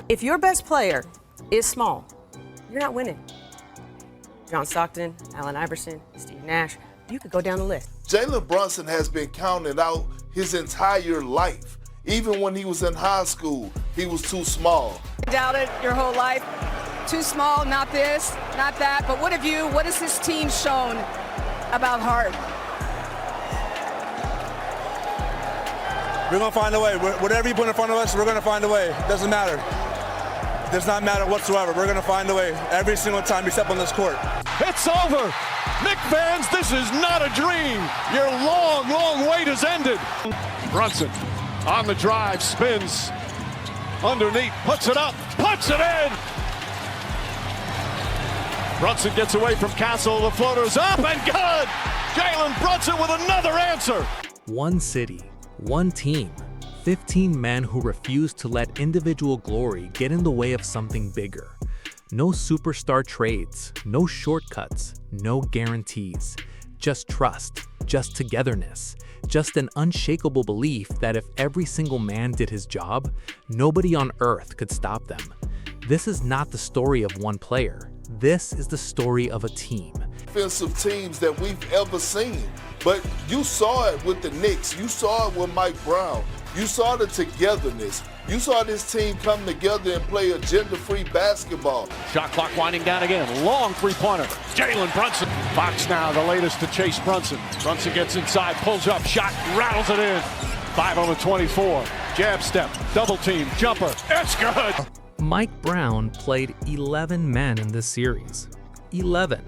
If your best player is small, you're not winning. John Stockton, Allen Iverson, Steve Nash, you could go down the list. Jalen Brunson has been counted out his entire life. Even when he was in high school, he was too small. Doubted your whole life. Too small, not this, not that. But what has this team shown about Hart? We're going to find a way. Whatever you put in front of us, we're going to find a way. Doesn't matter. Does not matter whatsoever. We're going to find a way every single time we step on this court. It's over. Knicks fans, this is not a dream. Your long, long wait has ended. Brunson on the drive, spins underneath, puts it up, puts it in. Brunson gets away from Castle. The floater's up and good. Jalen Brunson with another answer. One city, one team, 15 men who refuse to let individual glory get in the way of something bigger. No superstar trades, no shortcuts, no guarantees. Just trust, just togetherness, just an unshakable belief that if every single man did his job, nobody on earth could stop them. This is not the story of one player. This is the story of a team. Offensive teams that we've ever seen. But you saw it with the Knicks. You saw it with Mike Brown. You saw the togetherness. You saw this team come together and play agenda-free basketball. Shot clock winding down again. Long three-pointer. Jalen Brunson. Fox now the latest to chase Brunson. Brunson gets inside, pulls up, shot, rattles it in. 5 on the 24. Jab step, double team, jumper. It's good. Mike Brown played 11 men in this series. 11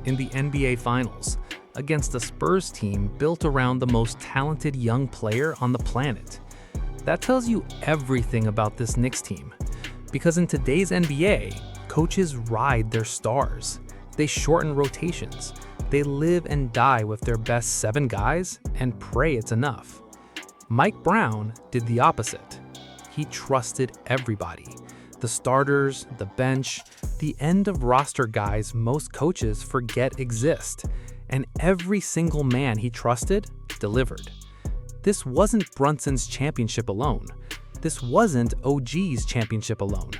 in the NBA Finals against a Spurs team built around the most talented young player on the planet. That tells you everything about this Knicks team. Because in today's NBA, coaches ride their stars. They shorten rotations. They live and die with their best 7 guys and pray it's enough. Mike Brown did the opposite. He trusted everybody. The starters, the bench, the end of roster guys most coaches forget exist. And every single man he trusted delivered. This wasn't Brunson's championship alone. This wasn't OG's championship alone.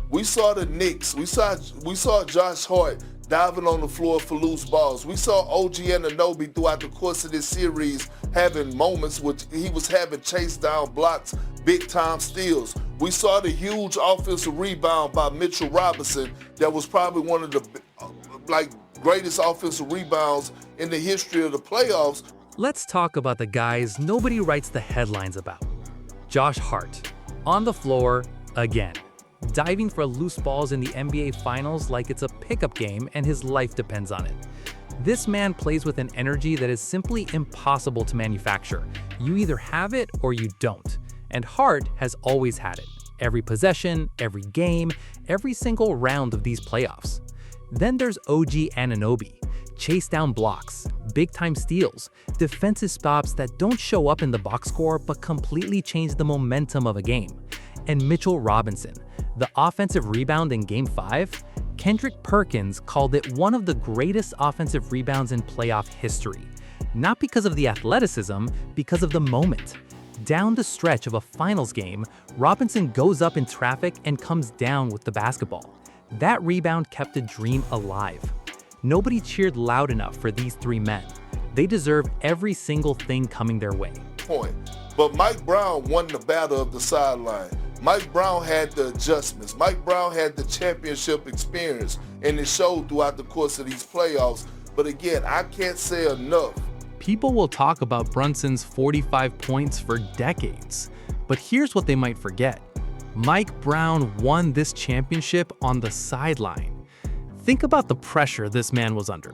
We saw the Knicks. We saw Josh Hart diving on the floor for loose balls. We saw OG and Anobi throughout the course of this series having moments which he was having chase down blocks, big time steals. We saw the huge offensive rebound by Mitchell Robinson that was probably one of the greatest offensive rebounds in the history of the playoffs. Let's talk about the guys nobody writes the headlines about. Josh Hart, on the floor again, diving for loose balls in the NBA Finals like it's a pickup game and his life depends on it. This man plays with an energy that is simply impossible to manufacture. You either have it or you don't. And Hart has always had it. Every possession, every game, every single round of these playoffs. Then there's OG Anunoby. Chase down blocks, big-time steals, defensive stops that don't show up in the box score but completely change the momentum of a game. And Mitchell Robinson, the offensive rebound in Game 5, Kendrick Perkins called it one of the greatest offensive rebounds in playoff history. Not because of the athleticism, because of the moment. Down the stretch of a finals game, Robinson goes up in traffic and comes down with the basketball. That rebound kept the dream alive. Nobody cheered loud enough for these 3 men. They deserve every single thing coming their way. But Mike Brown won the battle of the sideline. Mike Brown had the adjustments. Mike Brown had the championship experience, and it showed throughout the course of these playoffs. But again, I can't say enough. People will talk about Brunson's 45 points for decades. But here's what they might forget. Mike Brown won this championship on the sideline. Think about the pressure this man was under.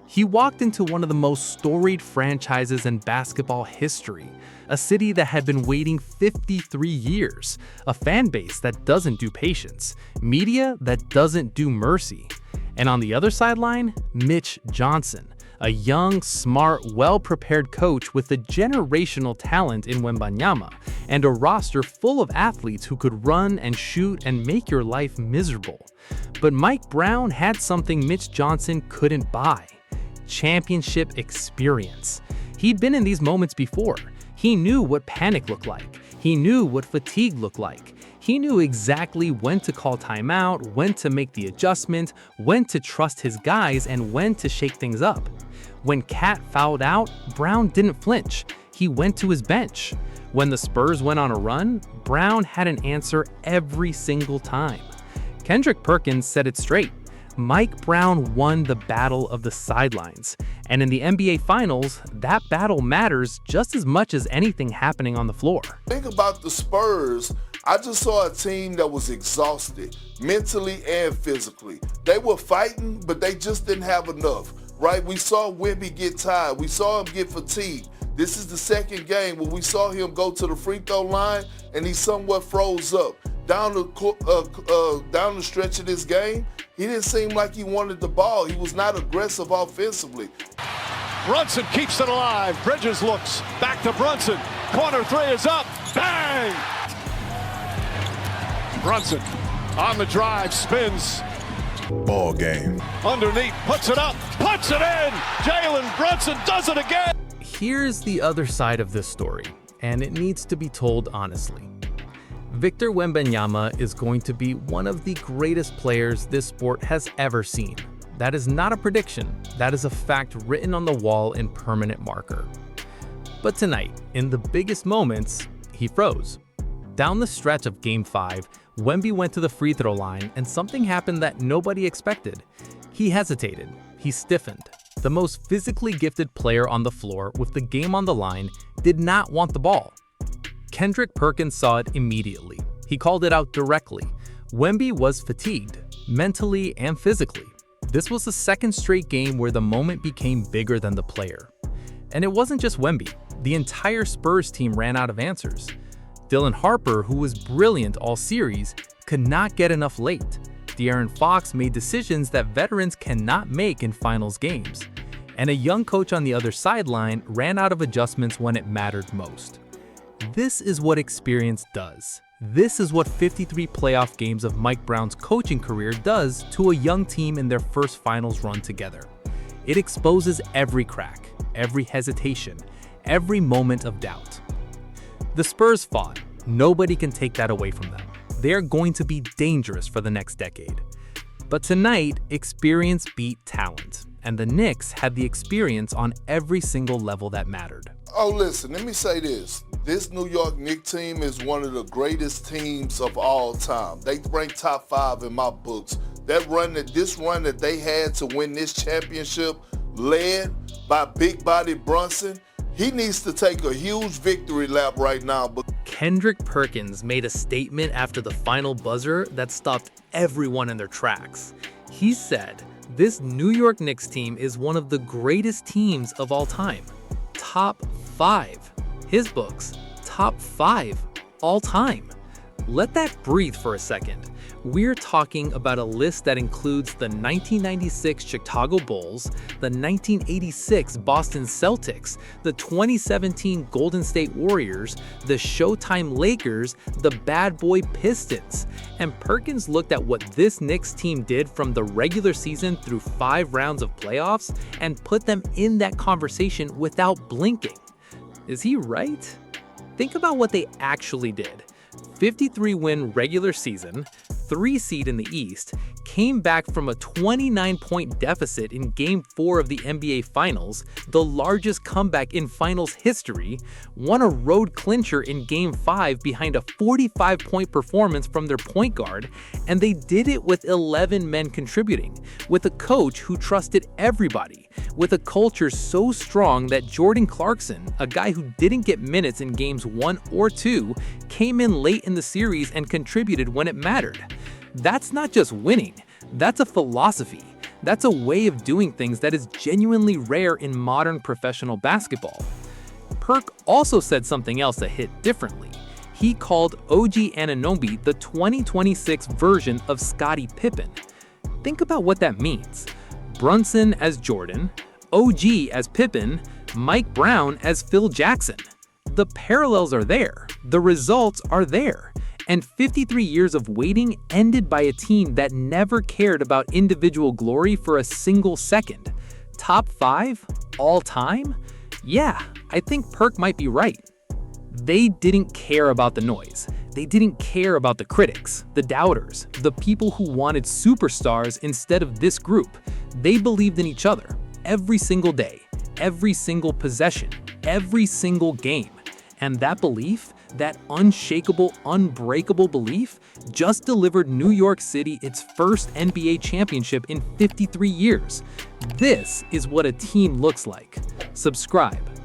He walked into one of the most storied franchises in basketball history, a city that had been waiting 53 years, a fan base that doesn't do patience, media that doesn't do mercy. And on the other sideline, Mitch Johnson, a young, smart, well-prepared coach with a generational talent in Wembanyama and a roster full of athletes who could run and shoot and make your life miserable. But Mike Brown had something Mitch Johnson couldn't buy: championship experience. He'd been in these moments before. He knew what panic looked like. He knew what fatigue looked like. He knew exactly when to call timeout, when to make the adjustment, when to trust his guys, and when to shake things up. When Cat fouled out, Brown didn't flinch. He went to his bench. When the Spurs went on a run, Brown had an answer every single time. Kendrick Perkins said it straight. Mike Brown won the battle of the sidelines. And in the NBA Finals, that battle matters just as much as anything happening on the floor. Think about the Spurs. I just saw a team that was exhausted, mentally and physically. They were fighting, but they just didn't have enough, right? We saw Wemby get tired. We saw him get fatigued. This is the second game where we saw him go to the free throw line and he somewhat froze up. Down the stretch of this game, he didn't seem like he wanted the ball. He was not aggressive offensively. Brunson keeps it alive. Bridges looks back to Brunson. Corner three is up. Bang! Brunson on the drive, spins. Ball game. Underneath, puts it up, puts it in. Jalen Brunson does it again. Here's the other side of this story, and it needs to be told honestly. Victor Wembanyama is going to be one of the greatest players this sport has ever seen. That is not a prediction, that is a fact written on the wall in permanent marker. But tonight, in the biggest moments, he froze. Down the stretch of Game 5, Wemby went to the free throw line and something happened that nobody expected. He hesitated, he stiffened. The most physically gifted player on the floor with the game on the line did not want the ball. Kendrick Perkins saw it immediately. He called it out directly. Wemby was fatigued, mentally and physically. This was the second straight game where the moment became bigger than the player. And it wasn't just Wemby. The entire Spurs team ran out of answers. Dylan Harper, who was brilliant all series, could not get enough late. De'Aaron Fox made decisions that veterans cannot make in finals games. And a young coach on the other sideline ran out of adjustments when it mattered most. This is what experience does. This is what 53 playoff games of Mike Brown's coaching career does to a young team in their first finals run together. It exposes every crack, every hesitation, every moment of doubt. The Spurs fought. Nobody can take that away from them. They're going to be dangerous for the next decade. But tonight, experience beat talent, and the Knicks had the experience on every single level that mattered. Oh, listen, let me say this. This New York Knicks team is one of the greatest teams of all time. They rank top 5 in my books. This run that they had to win this championship, led by big body Brunson, he needs to take a huge victory lap right now. But Kendrick Perkins made a statement after the final buzzer that stopped everyone in their tracks. He said, "This New York Knicks team is one of the greatest teams of all time. Top 5. His books, top 5 all time." Let that breathe for a second. We're talking about a list that includes the 1996 Chicago Bulls, the 1986 Boston Celtics, the 2017 Golden State Warriors, the Showtime Lakers, the Bad Boy Pistons. And Perkins looked at what this Knicks team did from the regular season through 5 rounds of playoffs and put them in that conversation without blinking. Is he right? Think about what they actually did. 53-win regular season, 3 seed in the East, came back from a 29-point deficit in Game 4 of the NBA Finals, the largest comeback in Finals history, won a road clincher in Game 5 behind a 45-point performance from their point guard, and they did it with 11 men contributing, with a coach who trusted everybody, with a culture so strong that Jordan Clarkson, a guy who didn't get minutes in Games 1 or 2, came in late in the series and contributed when it mattered. That's not just winning, that's a philosophy. That's a way of doing things that is genuinely rare in modern professional basketball. Perk also said something else that hit differently. He called OG Anunoby the 2026 version of Scottie Pippen. Think about what that means. Brunson as Jordan, OG as Pippen, Mike Brown as Phil Jackson. The parallels are there, the results are there, and 53 years of waiting ended by a team that never cared about individual glory for a single second. Top 5? All time? Yeah, I think Perk might be right. They didn't care about the noise. They didn't care about the critics, the doubters, the people who wanted superstars instead of this group. They believed in each other every single day, every single possession, every single game. And that belief, that unshakable, unbreakable belief, just delivered New York City its first NBA championship in 53 years. This is what a team looks like. Subscribe.